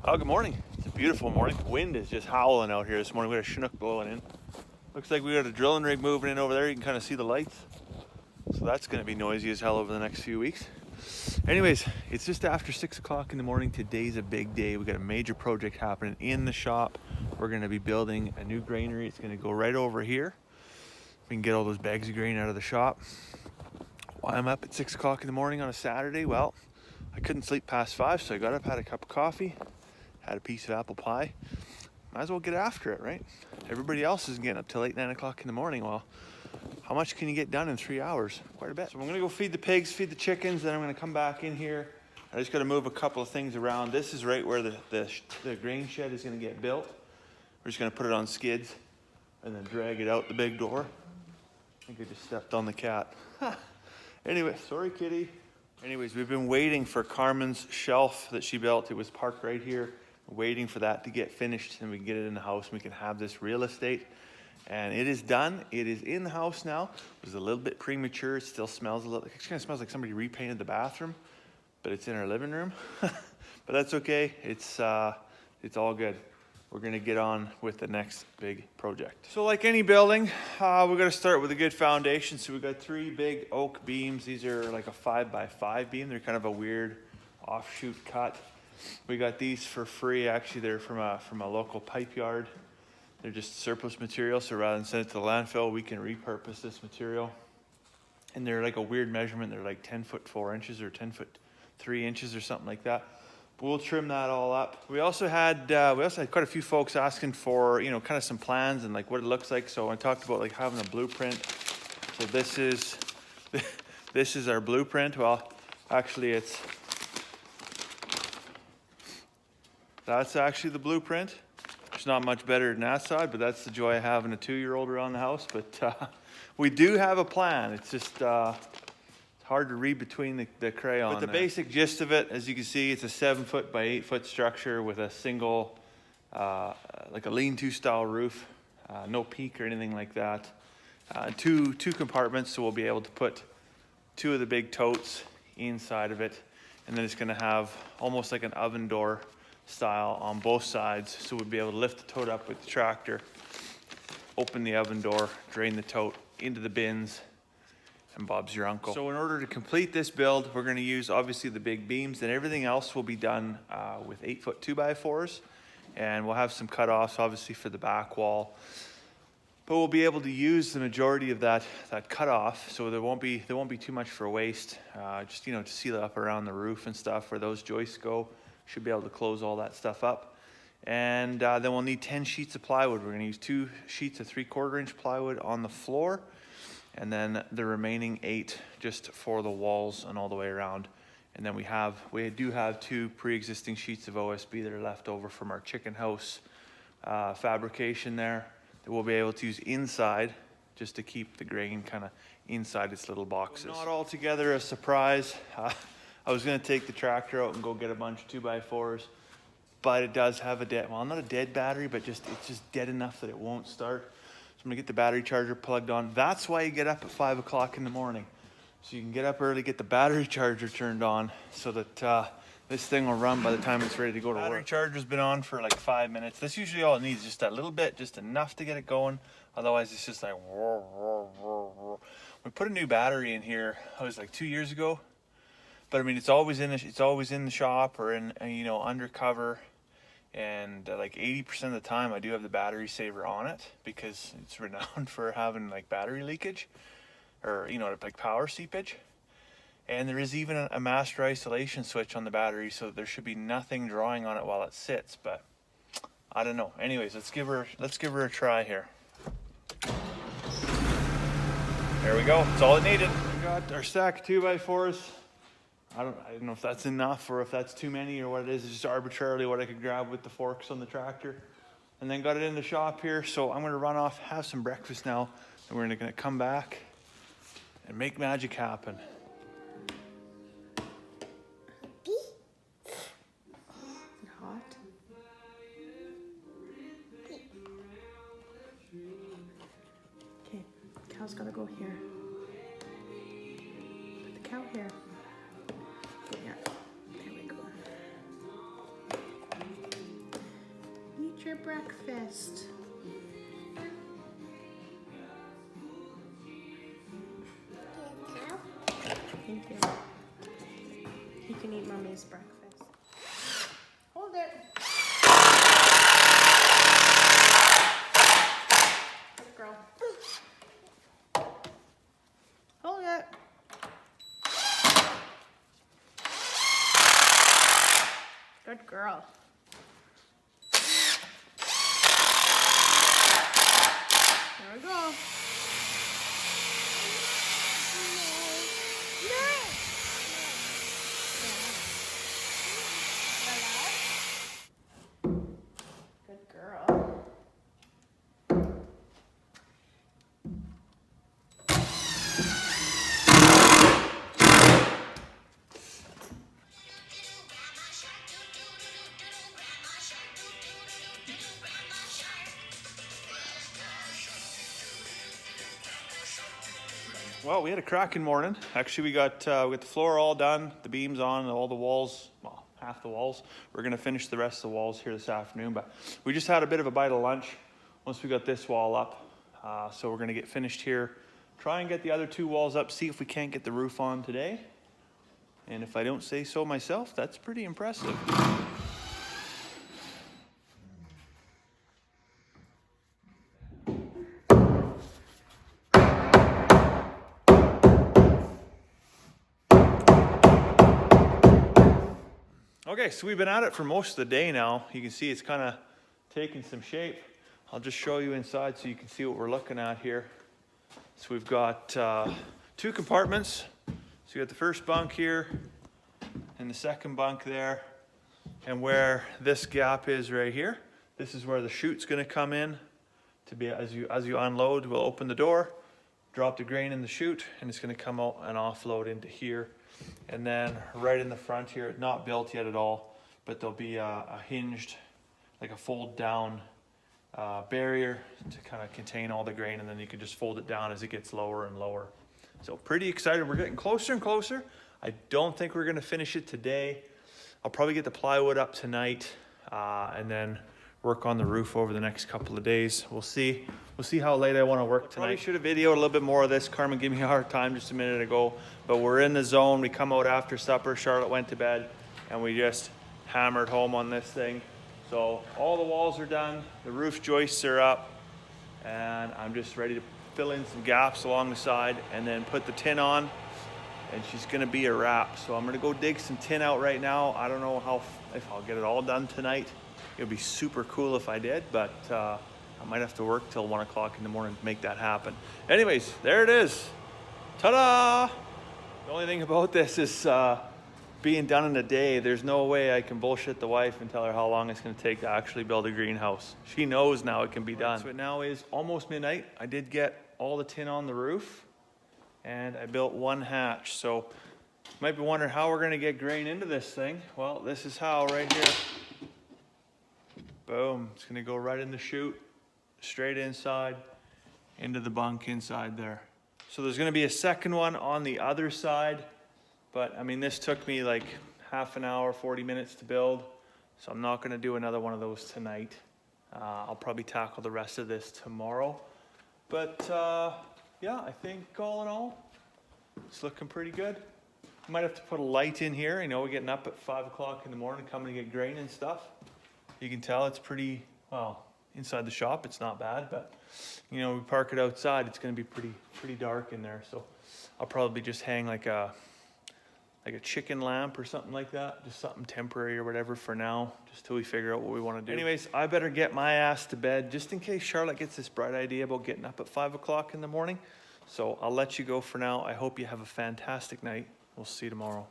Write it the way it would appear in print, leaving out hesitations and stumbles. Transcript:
Oh, good morning. It's a beautiful morning. Wind is just howling out here this morning. We got a Chinook blowing in. Looks like we got a drilling rig moving in over there. You can kind of see the lights. So that's going to be noisy as hell over the next few weeks. Anyways, it's just after 6 o'clock in the morning. Today's a big day. We got a major project happening in the shop. We're going to be building a new granary. It's going to go right over here. We can get all those bags of grain out of the shop. Why I'm up at 6 o'clock in the morning on a Saturday? Well, I couldn't sleep past 5, so I got up, had a cup of coffee, had a piece of apple pie. Might as well get after it, right? Everybody else is getting up till 8, 9 o'clock in the morning. Well, how much can you get done in 3 hours? Quite a bit. So I'm gonna go feed the pigs, feed the chickens, then I'm gonna come back in here. I just gotta move a couple of things around. This is right where the grain shed is gonna get built. We're just gonna put it on skids and then drag it out the big door. I think I just stepped on the cat. Anyway, sorry kitty. Anyways, we've been waiting for Carmen's shelf that she built. It was parked right here, waiting for that to get finished and we can get it in the house and we can have this real estate. And it is done. It is in the house now. It was a little bit premature. It still smells a little, it kind of smells like somebody repainted the bathroom, but it's in our living room. But that's okay. It's all good. We're gonna get on with the next big project. So like any building, we're gonna start with a good foundation. So we got 3 big oak beams. These are like a 5x5 beam. They're kind of a weird offshoot cut. We got these for free. Actually, they're from a local pipe yard. They're just surplus material. So rather than send it to the landfill, we can repurpose this material. And they're like a weird measurement. They're like 10 foot 4 inches or 10 foot 3 inches or something like that. We'll trim that all up. We also had quite a few folks asking for, kind of some plans and like what it looks like. So I talked about like having a blueprint. So this is our blueprint. Well, actually that's actually the blueprint. It's not much better than that side, but that's the joy of having a 2-year-old around the house. But we do have a plan. It's just hard to read between the crayon. But the basic gist of it, as you can see, it's a 7 foot by 8 foot structure with a single, like a lean-to style roof, no peak or anything like that. Two compartments, so we'll be able to put 2 of the big totes inside of it, and then it's going to have almost like an oven door style on both sides, so we'll be able to lift the tote up with the tractor, open the oven door, drain the tote into the bins, and Bob's your uncle. So in order to complete this build, we're going to use obviously the big beams, and everything else will be done with 8 foot 2x4s, and we'll have some cutoffs obviously for the back wall, but we'll be able to use the majority of that cutoff, so there won't be too much for waste. Just to seal up around the roof and stuff where those joists go. Should be able to close all that stuff up. And then we'll need 10 sheets of plywood. We're going to use 2 sheets of 3/4 inch plywood on the floor, and then the remaining 8 just for the walls and all the way around. And then we do have 2 pre-existing sheets of OSB that are left over from our chicken house fabrication there that we'll be able to use inside just to keep the grain kind of inside its little boxes. Not altogether a surprise. I was going to take the tractor out and go get a bunch of 2x4s, but it does have not a dead battery, but it's just dead enough that it won't start. So I'm gonna get the battery charger plugged on. That's why you get up at 5 o'clock in the morning. So you can get up early, get the battery charger turned on so that this thing will run by the time it's ready to go to work. Battery charger's been on for like 5 minutes. That's usually all it needs, just that little bit, just enough to get it going. Otherwise it's just like, roar, roar, roar, roar. We put a new battery in here, it was like 2 years ago. But I mean, it's always in the shop or in, undercover. And like 80% of the time I do have the battery saver on it because it's renowned for having like battery leakage or, like power seepage. And there is even a master isolation switch on the battery, so there should be nothing drawing on it while it sits, but I don't know. Anyways, let's give her a try here. There we go. That's all it needed. We got our stack of 2x4s. I don't know if that's enough or if that's too many or what it is. It's just arbitrarily what I could grab with the forks on the tractor. And then got it in the shop here. So I'm going to run off, have some breakfast now. And we're going to come back and make magic happen. Hot. Okay, cow's got to go here. Put the cow here. Yeah, there we go. your breakfast. Thank you. You can eat mommy's breakfast. Hold it. Good girl. Hold it. Good girl. There we go. Good girl. Well, we had a cracking morning. Actually, we got the floor all done, the beams on, all the walls, well, half the walls. We're gonna finish the rest of the walls here this afternoon, but we just had a bit of a bite of lunch once we got this wall up. So we're gonna get finished here, try and get the other two walls up, see if we can't get the roof on today. And if I don't say so myself, that's pretty impressive. Okay, so we've been at it for most of the day now. You can see it's kind of taking some shape. I'll just show you inside so you can see what we're looking at here. So we've got 2 compartments. So you got the first bunk here and the second bunk there. And where this gap is right here, this is where the chute's gonna come in. To be as you unload, we'll open the door, drop the grain in the chute, and it's gonna come out and offload into here. And then right in the front here, not built yet at all, but there'll be a hinged, like a fold down barrier to kind of contain all the grain, and then you can just fold it down as it gets lower and lower. So pretty excited. We're getting closer and closer. I don't think we're gonna finish it today. I'll probably get the plywood up tonight and then work on the roof over the next couple of days. We'll see how late I want to work tonight. Probably should have videoed a little bit more of this. Carmen gave me a hard time just a minute ago, but we're in the zone. We come out after supper. Charlotte went to bed and we just hammered home on this thing. So all the walls are done. The roof joists are up and I'm just ready to fill in some gaps along the side and then put the tin on, and she's gonna be a wrap. So I'm gonna go dig some tin out right now. I don't know if I'll get it all done tonight. It would be super cool if I did, but I might have to work till 1 o'clock in the morning to make that happen. Anyways, there it is. Ta-da! The only thing about this is being done in a day. There's no way I can bullshit the wife and tell her how long it's gonna take to actually build a greenhouse. She knows now it can be done. So it now is almost midnight. I did get all the tin on the roof and I built 1 hatch. So you might be wondering how we're gonna get grain into this thing. Well, this is how right here. Boom, it's gonna go right in the chute, straight inside, into the bunk inside there. So there's gonna be a second one on the other side, but I mean, this took me like half an hour, 40 minutes to build, so I'm not gonna do another one of those tonight. I'll probably tackle the rest of this tomorrow. But yeah, I think all in all, it's looking pretty good. I might have to put a light in here. You know, we're getting up at 5 o'clock in the morning, coming to get grain and stuff. You can tell it's pretty, well, inside the shop, it's not bad, but you know, we park it outside, it's gonna be pretty dark in there. So I'll probably just hang like a chicken lamp or something like that, just something temporary or whatever for now, just till we figure out what we wanna do. Anyways, I better get my ass to bed just in case Charlotte gets this bright idea about getting up at 5 o'clock in the morning. So I'll let you go for now. I hope you have a fantastic night. We'll see you tomorrow.